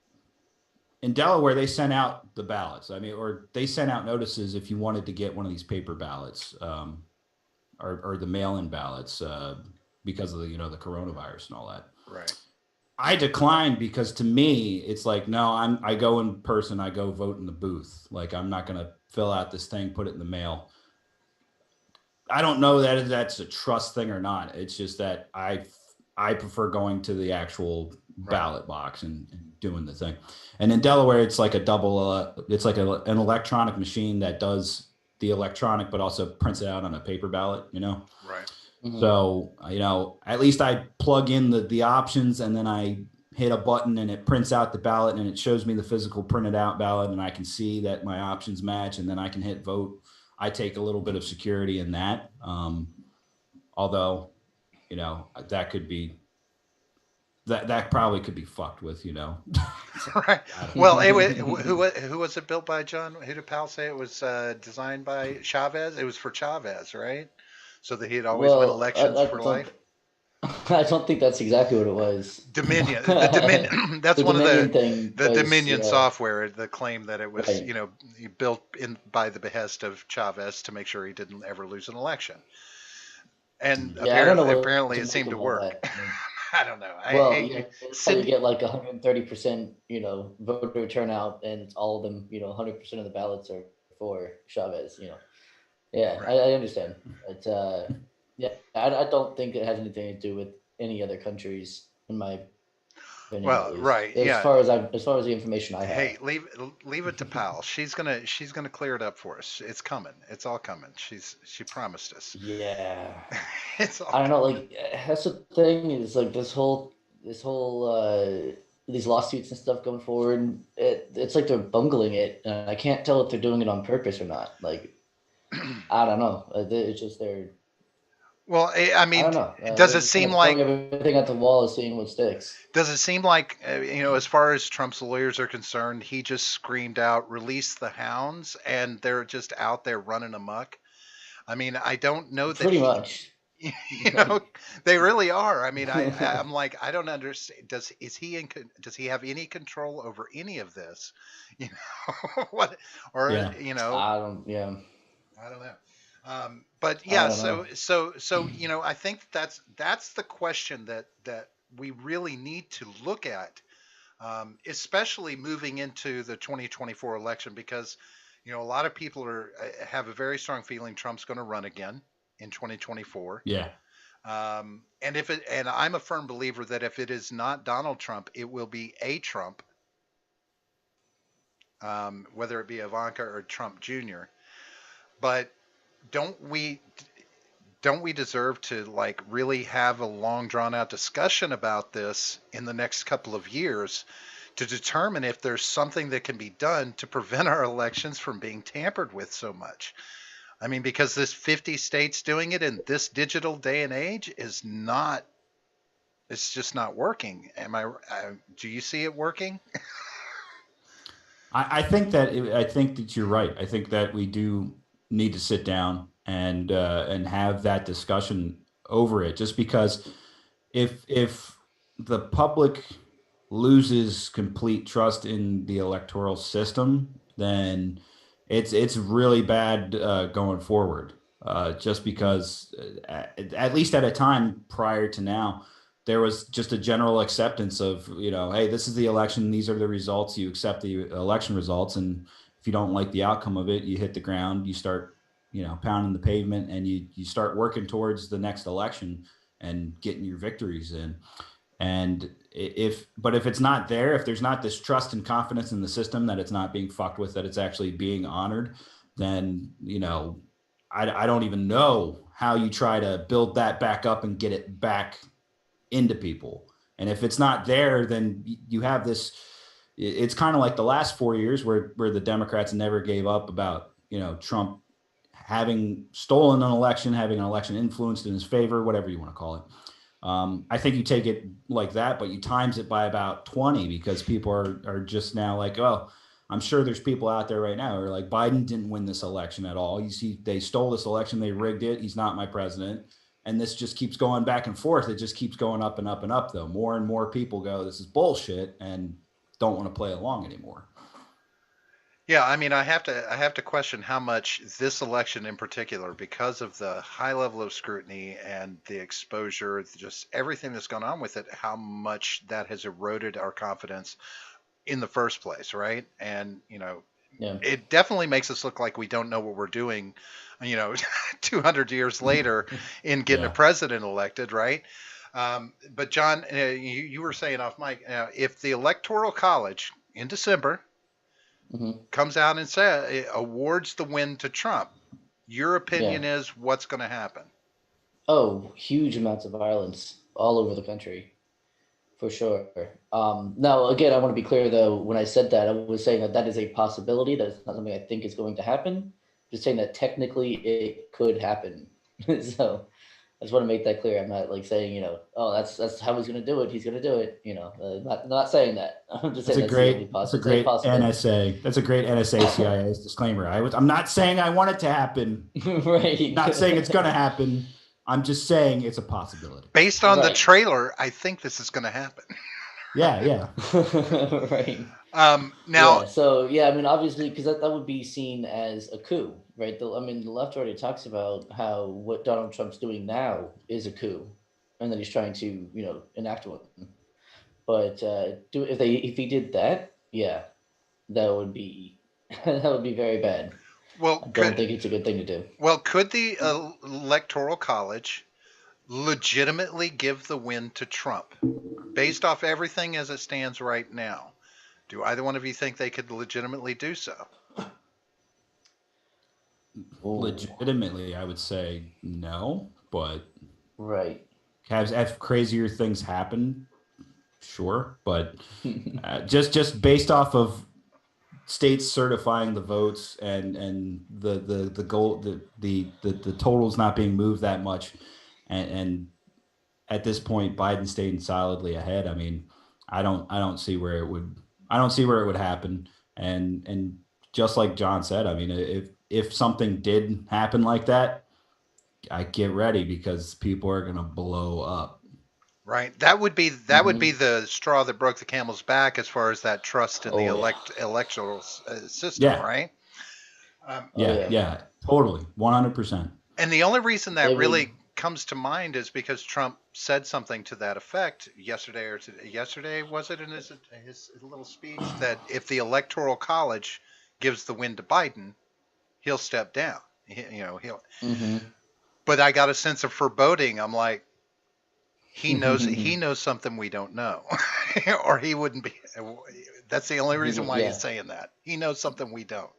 in Delaware they sent out the ballots. I mean, or they sent out notices if you wanted to get one of these paper ballots, or the mail-in ballots, because of the coronavirus and all that. Right. I declined because to me it's like, no, I go in person, I go vote in the booth. Like, I'm not gonna fill out this thing, put it in the mail. I don't know that that's a trust thing or not. It's just that I prefer going to the actual Right. ballot box and doing the thing. And in Delaware, it's like a double. It's like an electronic machine that does the electronic, but also prints it out on a paper ballot. Right. Mhm. So at least I plug in the options, and then I hit a button and it prints out the ballot and it shows me the physical printed out ballot, and I can see that my options match, and then I can hit vote. I take a little bit of security in that. Although, that could be that probably could be fucked with. Right. I don't know. Well, who was it built by, John? Who did Powell say it was designed by? Chavez? It was for Chavez, right? So that he'd always win Well, elections for I life. don't I don't think that's exactly what it was. Dominion, the Dominion. That's The one of Dominion thing the was, Dominion software. The claim that it was, right. built in by the behest of Chavez to make sure he didn't ever lose an election. And Yeah, I don't know what apparently to it make seemed to of all work. that. I mean, I don't know. well, yeah, that's how you Sydney. get like 130%, voter turnout, and all of them, 100% of the ballots are for Chavez. Yeah, Right. I understand. But yeah, I don't think it has anything to do with any other countries, in my opinion, at Well, least. right. Yeah. As far as the information I have. Hey, leave it to Powell. She's gonna clear it up for us. It's coming. It's all coming. She promised us. Yeah, It's all I don't know. coming. Like, that's the thing, is like this whole these lawsuits and stuff going forward. It's like they're bungling it, and I can't tell if they're doing it on purpose or not. Like, I don't know. It's just they're Well, I I mean, don't know. does They're it just kind seem of throwing like everything at the wall and seeing what sticks. as far as Trump's lawyers are concerned, he just screamed out, "Release the hounds," and they're just out there running amok? I mean, I don't know that Pretty he, much. you know, Like, they really are. I mean, I'm like, I don't understand. Does he have any control over any of this? You what, or Yeah. I don't. Yeah, I don't know. But I yeah, don't know. so I think that's the question that we really need to look at, especially moving into the 2024 election, because a lot of people have a very strong feeling Trump's going to run again in 2024. Yeah. And I'm a firm believer that if it is not Donald Trump, it will be a Trump, whether it be Ivanka or Trump Jr. But don't we don't we deserve to like really have a long drawn out discussion about this in the next couple of years to determine if there's something that can be done to prevent our elections from being tampered with so much? I mean, because this 50 states doing it in this digital day and age is not, it's just not working. Do you see it working? I think that you're right. I think that we do need to sit down and have that discussion over it. Just because if the public loses complete trust in the electoral system, then it's really bad going forward. Just because, at least at a time prior to now, there was just a general acceptance of, hey, this is the election, these are the results. You accept the election results, and if you don't like the outcome of it, you hit the ground, you start, pounding the pavement, and you start working towards the next election and getting your victories in. And if it's not there, if there's not this trust and confidence in the system that it's not being fucked with, that it's actually being honored, then, I don't even know how you try to build that back up and get it back into people. And if it's not there, then you have this, it's kind of like the last 4 years where the Democrats never gave up about, Trump having stolen an election, having an election influenced in his favor, whatever you want to call it. I think you take it like that, but you times it by about 20, because people are just now like, oh, I'm sure there's people out there right now who are like, Biden didn't win this election at all. You see, they stole this election, they rigged it. He's not my president. And this just keeps going back and forth. It just keeps going up and up and up, though. More and more people go, this is bullshit, and don't want to play along anymore. Yeah, I mean, I have to question how much this election in particular, because of the high level of scrutiny and the exposure, just everything that's gone on with it, how much that has eroded our confidence in the first place, right? And Yeah. it definitely makes us look like we don't know what we're doing, 200 years later in getting a president elected, right? But John, you were saying off mic, if the Electoral College in December comes out and awards the win to Trump, your opinion is what's going to happen? Oh, huge amounts of violence all over the country, for sure. Now, again, I want to be clear, though, when I said that, I was saying that is a possibility. That's not something I think is going to happen. Just saying that technically it could happen. So I just want to make that clear. I'm not like saying, oh, that's how he's going to do it. He's going to do it. Not saying that. I'm just saying that's a great NSA. That's a great NSA CIA's disclaimer. I'm not saying I want it to happen. Right. Not saying it's going to happen. I'm just saying it's a possibility. Based on the trailer, I think this is going to happen. Yeah. Right. Now. I mean, obviously, because that would be seen as a coup, right? The left already talks about how what Donald Trump's doing now is a coup, and that he's trying to, enact one. But if he did that, that would be very bad. Well, I don't think it's a good thing to do. Well, could the Electoral College legitimately give the win to Trump based off everything as it stands right now? Do either one of you think they could legitimately do so? Legitimately, I would say no, but right. Have crazier things happen? Sure, but just based off of states certifying the votes and the goal, the totals not being moved that much, and at this point Biden staying solidly ahead. I mean, I don't see where it would happen. And just like John said, I mean, if something did happen like that, I get ready, because people are gonna blow up. Right. That would be the straw that broke the camel's back as far as that trust in the electoral system, right? Yeah, totally, 100%. And the only reason that really comes to mind is because Trump said something to that effect yesterday was it, in his little speech, that if the Electoral College gives the win to Biden, he'll step down. He'll. But I got a sense of foreboding. I'm like, he knows something we don't know, or he wouldn't be. That's the only reason why he's saying that. He knows something we don't.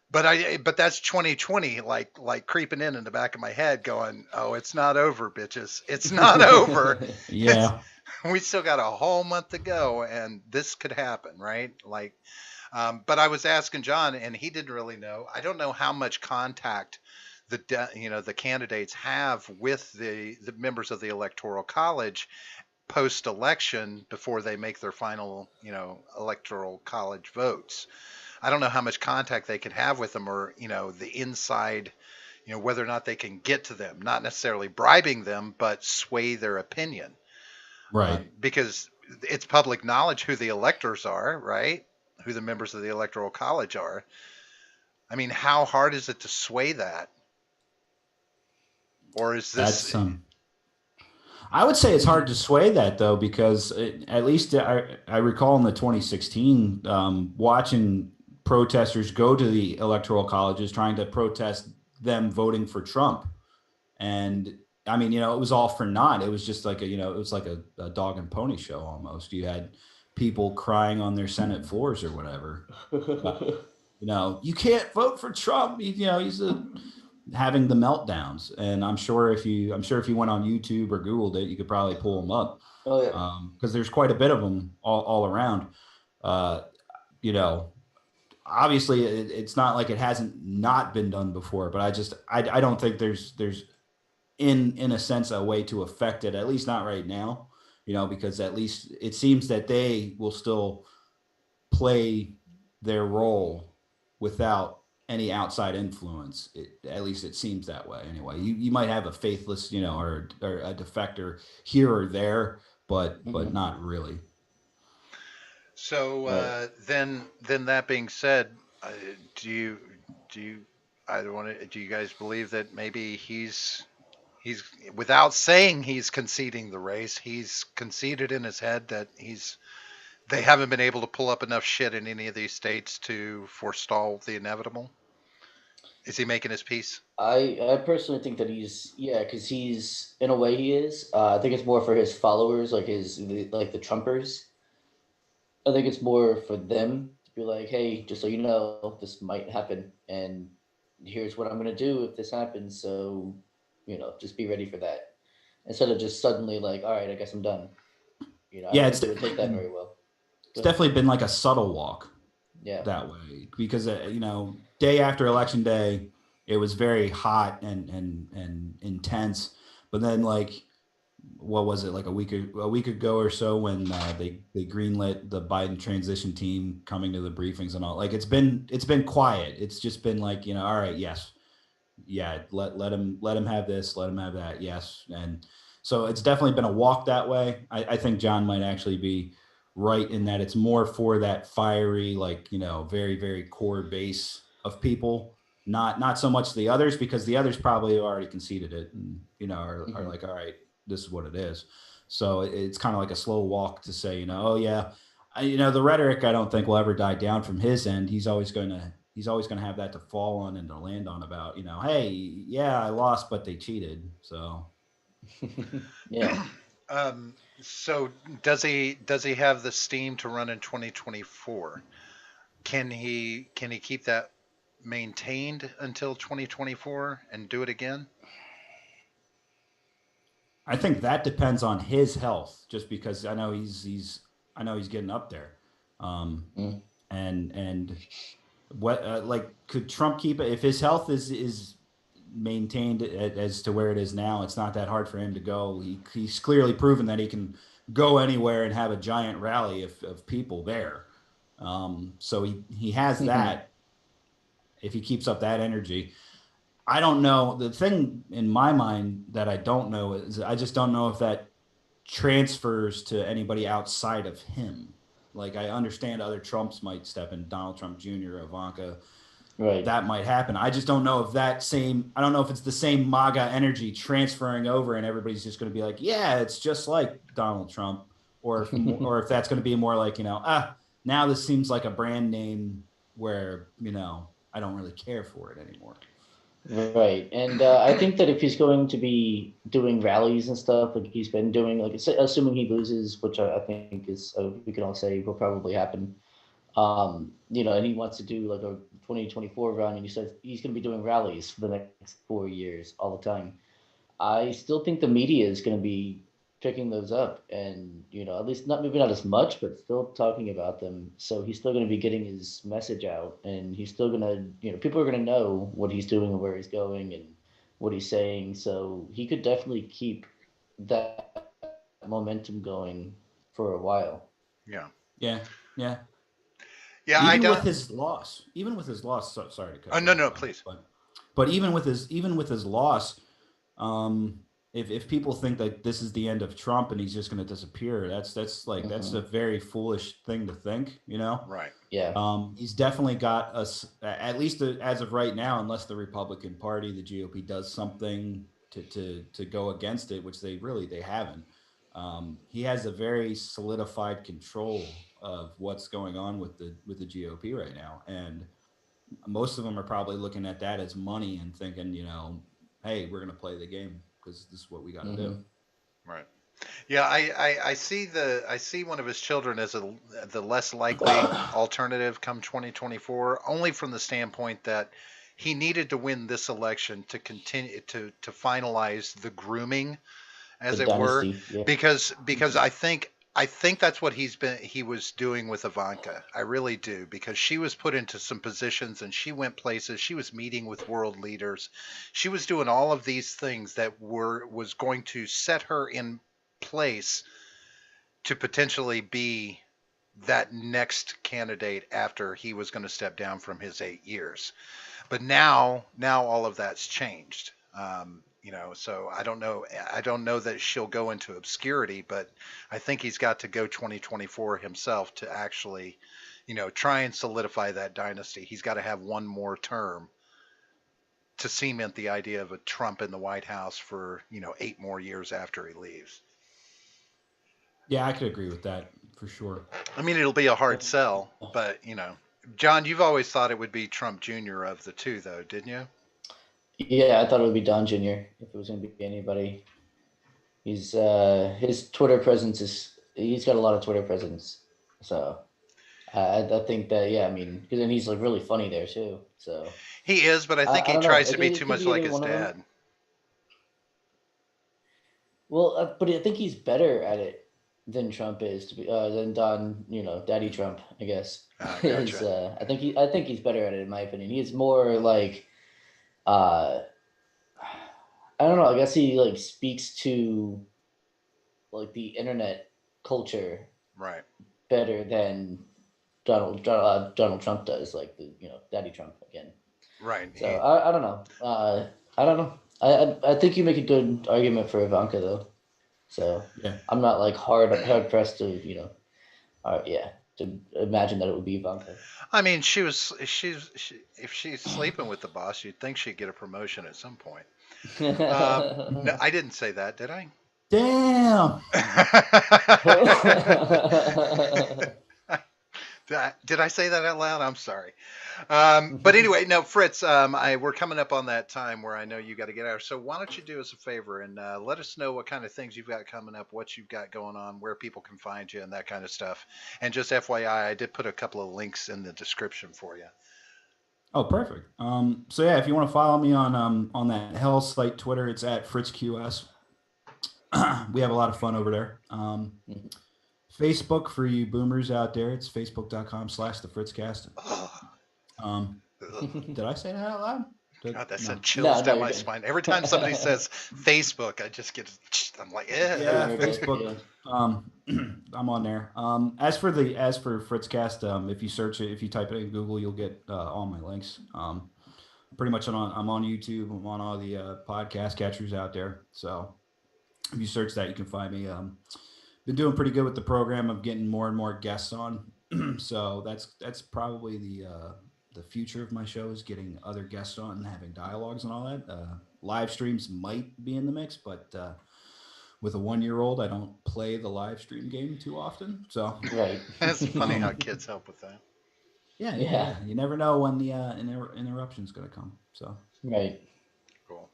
But that's 2020, like creeping in the back of my head, going, "Oh, it's not over, bitches. It's not over. Yeah, we still got a whole month to go, and this could happen, right?" Like, But I was asking John, and he didn't really know. I don't know how much contact the candidates have with the members of the electoral college post election before they make their final electoral college votes. I don't know how much contact they can have with them, or the inside, whether or not they can get to them, not necessarily bribing them, but sway their opinion, Right. because it's public knowledge who the electors are, right? Who the members of the electoral college are. I mean, how hard is it to sway that? Or is this? That's I would say it's hard to sway that though, because at least I recall in the 2016 watching protesters go to the electoral colleges trying to protest them voting for Trump. And I mean, it was all for naught. It was just like it was like a dog and pony show almost. You had people crying on their Senate floors or whatever. You can't vote for Trump. He's having the meltdowns. And I'm sure if you went on YouTube or Googled it, you could probably pull them up. Oh yeah. Because there's quite a bit of them all around. Uh, you know, Obviously it's not like it hasn't not been done before, but I don't think there's in a sense a way to affect it, at least not right now, because at least it seems that they will still play their role without any outside influence. At least it seems that way anyway. You might have a faithless, or a defector here or there, but not really. So Right. then that being said, do you do you I don't want to, do you guys believe that maybe he's without saying he's conceding the race, he's conceded in his head that they haven't been able to pull up enough shit in any of these states to forestall the inevitable? Is he making his peace? I personally think that because he's in a way he is. I think it's more for his followers, like like the Trumpers. I think it's more for them to be like, hey, just so you know, this might happen, and here's what I'm gonna do if this happens. So, just be ready for that. Instead of just suddenly like, all right, I guess I'm done. I Yeah, don't it's think they would definitely take that been very well. it's Go ahead. definitely been like a subtle walk Yeah. that way, because day after election day it was very hot and intense, but then, like, what was it, like a week ago or so, when they greenlit the Biden transition team coming to the briefings and all, like, it's been quiet. It's just been like, all right, yes, yeah, let him have this, let him have that, yes. And so it's definitely been a walk that way. I think John might actually be right in that it's more for that fiery, like, very, very core base of people, not so much the others, because the others probably have already conceded it, and are Hmm. like, all right, this is what it is. So it's kind of like a slow walk to say, oh yeah, the rhetoric, I don't think will ever die down from his end. He's always going to have that to fall on and to land on about, hey, yeah, I lost, but they cheated. So Yeah. Um, so does he have the steam to run in 2024? Can he keep that maintained until 2024 and do it again? I think that depends on his health, just because I know he's getting up there. Mm. And what, like, could Trump keep it if his health is maintained as to where it is now? It's not that hard for him to go. He's clearly proven that he can go anywhere and have a giant rally of people there. So he has that if he keeps up that energy. I don't know. The thing in my mind that I don't know is, I just don't know if that transfers to anybody outside of him. Like, I understand other Trumps might step in, Donald Trump Jr., Ivanka, Right. that might happen. I just don't know if I don't know if it's the same MAGA energy transferring over and everybody's just going to be like, yeah, it's just like Donald Trump, or if that's going to be more like, now this seems like a brand name where, I don't really care for it anymore. Right. And I think that if he's going to be doing rallies and stuff like he's been doing, like assuming he loses, which I think is, we can all say will probably happen. And he wants to do like a 2024 run, and he says he's going to be doing rallies for the next 4 years all the time. I still think the media is going to be picking those up, and at least not maybe not as much, but still talking about them. So he's still going to be getting his message out, and he's still going to people are going to know what he's doing and where he's going and what he's saying. So he could definitely keep that momentum going for a while. Yeah. Yeah, yeah. Yeah, I Even with don't. his loss, sorry to Oh, cut you no, off, no, please. but even with his loss, um, if people think that this is the end of Trump and he's just going to disappear, that's a Hmm. very foolish thing to think. Right. Yeah. He's definitely got us, at least as of right now, unless the Republican Party, the GOP, does something to go against it, which they haven't. He has a very solidified control of what's going on with the GOP right now, and most of them are probably looking at that as money and thinking, hey, we're going to play the game because this is what we got to do. Hmm. Right. Yeah, I see one of his children as the less likely alternative come 2024, only from the standpoint that he needed to win this election to continue to finalize the grooming, The as it were, dynasty. Yeah. because I think that's what he was doing with Ivanka. I really do, because she was put into some positions and she went places. She was meeting with world leaders. She was doing all of these things that was going to set her in place to potentially be that next candidate after he was going to step down from his 8 years. But now all of that's changed. So I don't know that she'll go into obscurity, but I think he's got to go 2024 himself to actually, try and solidify that dynasty. He's got to have one more term to cement the idea of a Trump in the White House for 8 more years after he leaves. Yeah, I could agree with that for sure. I mean, it'll be a hard sell, but John, you've always thought it would be Trump Jr. of the two, though, didn't you? Yeah, I thought it would be Don Jr. if it was going to be anybody. His Twitter presence is he's got a lot of Twitter presence, so I think that yeah, I mean, because then he's like really funny there too. So He is, but I think I he don't know. tries to be It too could much be like either his one of them. dad. Well, but I think he's better at it than Trump is to be than Don, Daddy Trump, I guess. Is Gotcha. I think he's better at it in my opinion. He's more like uh I don't know. I guess he like speaks to like the internet culture Right. better than Donald Trump does, like the Daddy Trump again. Right. So I don't know. I don't know. I think you make a good argument for Ivanka though. So Yeah. I'm not like hard pressed to yeah, to imagine that it would be Ivanka. I mean, if she's sleeping with the boss, you'd think she'd get a promotion at some point. No, I didn't say that, did I? Damn. Did I say that out loud? I'm sorry. But anyway, no, Fritz, we're coming up on that time where I know you got to get out. So why don't you do us a favor and let us know what kind of things you've got coming up, what you've got going on, where people can find you, and that kind of stuff. And just FYI, I did put a couple of links in the description for you. Oh, perfect. So yeah, if you want to follow me on that hell site Twitter, it's at FritzQS. We have a lot of fun over there. Facebook for you boomers out there, it's facebook.com/the Fritzcast. Did I say that out loud? God, that sent No. chills No, down you're my good. spine. Every time somebody says Facebook, I just get, I'm like, eh. Yeah, You're good, Facebook. yeah. I'm on there. As for Fritzcast, if you search it, if you type it in Google, you'll get all my links. Pretty much I'm on YouTube. I'm on all the podcast catchers out there. So if you search that, you can find me. Been doing pretty good with the program of getting more and more guests on. So that's probably the future of my show is getting other guests on and having dialogues and all that. Live streams might be in the mix, but with a 1-year-old, I don't play the live stream game too often. So Right. It's funny how um, kids help with that. yeah. You never know when the interruption is going to come. So Right. Cool.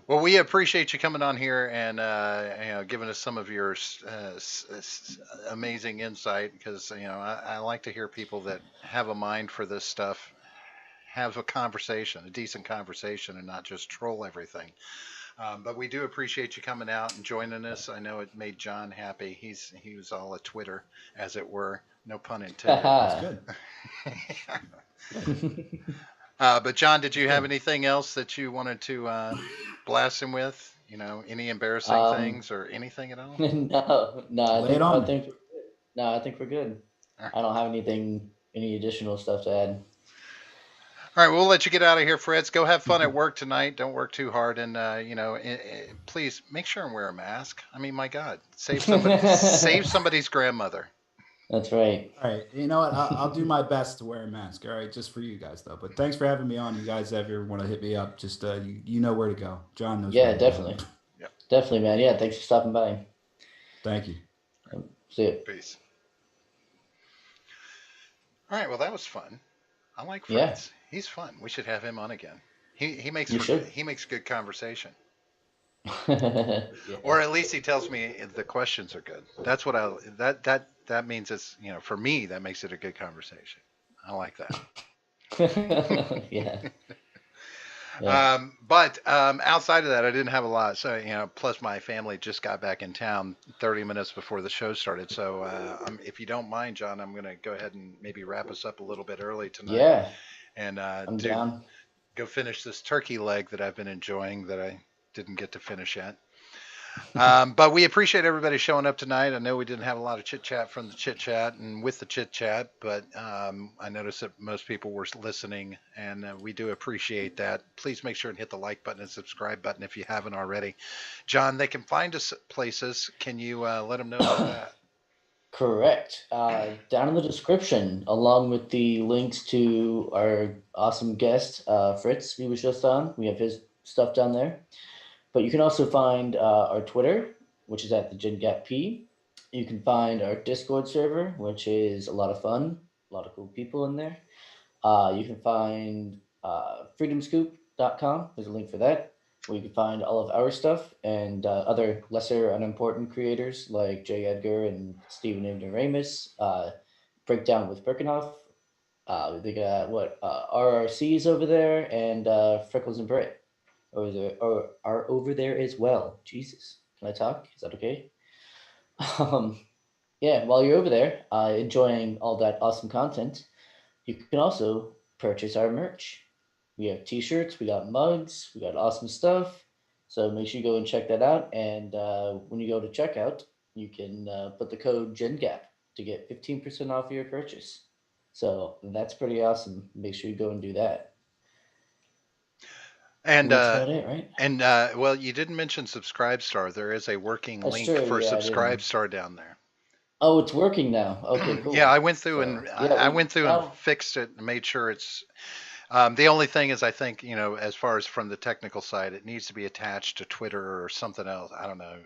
Well, we appreciate you coming on here and giving us some of your amazing insight, because I like to hear people that have a mind for this stuff have a conversation, a decent conversation, and not just troll everything. But we do appreciate you coming out and joining us. I know it made John happy. He was all a Twitter, as it were. No pun intended. That's good. But John, did you That's have good. anything else that you wanted to blast him with? Any embarrassing um, things or anything at all? no, no, Lay it on me. I think we're good. All I don't have any additional stuff to add. right, we'll let you get out of here, Fritz. Go have fun at work tonight. Don't work too hard, and please make sure and wear a mask. I mean, my God, save somebody's grandmother. That's right. All right. You know what? I'll do my best to wear a mask. All right, just for you guys though. But thanks for having me on. You guys ever want to hit me up? Just you know where to go. John knows where Yeah, to go. definitely. Yep. Definitely, man. Yeah, thanks for stopping by. Thank you. See you. Peace. All right, well that was fun. I like Yeah, Fritz. He's fun. We should have him on again. He makes you should. he makes good conversation, Yeah. or at least he tells me the questions are good. That's what I that means it's for me that makes it a good conversation. I like that. Yeah. Yeah. But outside of that, I didn't have a lot. So, plus my family just got back in town 30 minutes before the show started. So, if you don't mind, John, I'm going to go ahead and maybe wrap us up a little bit early tonight Yeah. and I'm down. go finish this turkey leg that I've been enjoying that I didn't get to finish yet. But we appreciate everybody showing up tonight. I know we didn't have a lot of chit chat from the chit chat and with the chit chat, but I noticed that most people were listening, and we do appreciate that. Please make sure and hit the like button and subscribe button if you haven't already. John, they can find us places. Can you let them know about that? Correct. Down in the description, along with the links to our awesome guest, Fritz, he was just on. We have his stuff down there. But you can also find our Twitter, which is at the GenGapP. You can find our Discord server, which is a lot of fun, a lot of cool people in there. You can find freedomscoop.com. There's a link for that, where you can find all of our stuff and other lesser unimportant creators like Jay Edgar and Stephen Ignoramus. Breakdown with Birkenhoff. They got RRCs over there and Freckles and Britt are over there as well. Jesus, can I talk? Is that okay? Um, yeah, while you're over there enjoying all that awesome content, you can also purchase our merch. We have t-shirts, we got mugs, we got awesome stuff. So make sure you go and check that out. And when you go to checkout, you can put the code GenGap to get 15% off your purchase. So that's pretty awesome. Make sure you go and do that. And That's about it, right? well, you didn't mention Subscribe Star. There is a working That's link true. for Yeah, I Subscribe didn't. Star down there. Oh, it's working now. Okay, Yeah, cool. I went through So and yeah, I we went through and now. fixed it and made sure it's. The only thing is, I think, as far as from the technical side, it needs to be attached to Twitter or something else. I don't know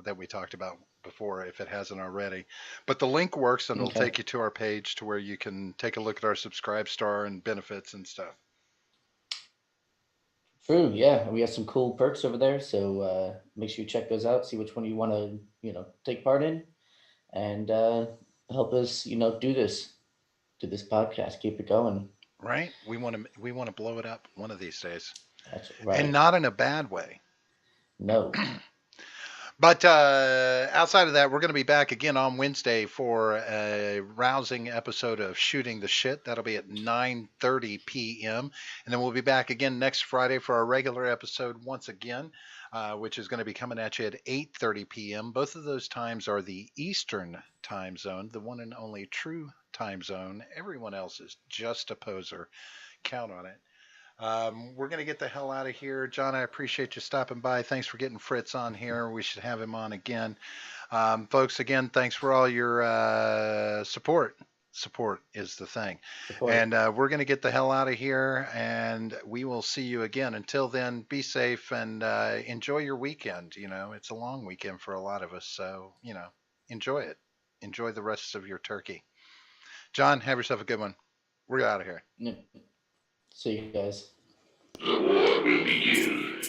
that we talked about before if it hasn't already. But the link works and it'll Okay. take you to our page to where you can take a look at our Subscribe Star and benefits and stuff. True. Yeah, we have some cool perks over there. So make sure you check those out. See which one you want to take part in, and help us do this podcast, keep it going. Right? We want to blow it up one of these days, That's and right. not in a bad way. No. But outside of that, we're going to be back again on Wednesday for a rousing episode of Shooting the Shit. That'll be at 9:30 p.m. And then we'll be back again next Friday for our regular episode once again, which is going to be coming at you at 8:30 p.m. Both of those times are the Eastern time zone, the one and only true time zone. Everyone else is just a poser. Count on it. We're going to get the hell out of here. John, I appreciate you stopping by. Thanks for getting Fritz on here. We should have him on again. Folks, again, thanks for all your support. Support is the thing. Support. And we're going to get the hell out of here, and we will see you again. Until then, be safe and enjoy your weekend. It's a long weekend for a lot of us, so, enjoy it. Enjoy the rest of your turkey. John, have yourself a good one. We're out of here. See you guys. The war will begin.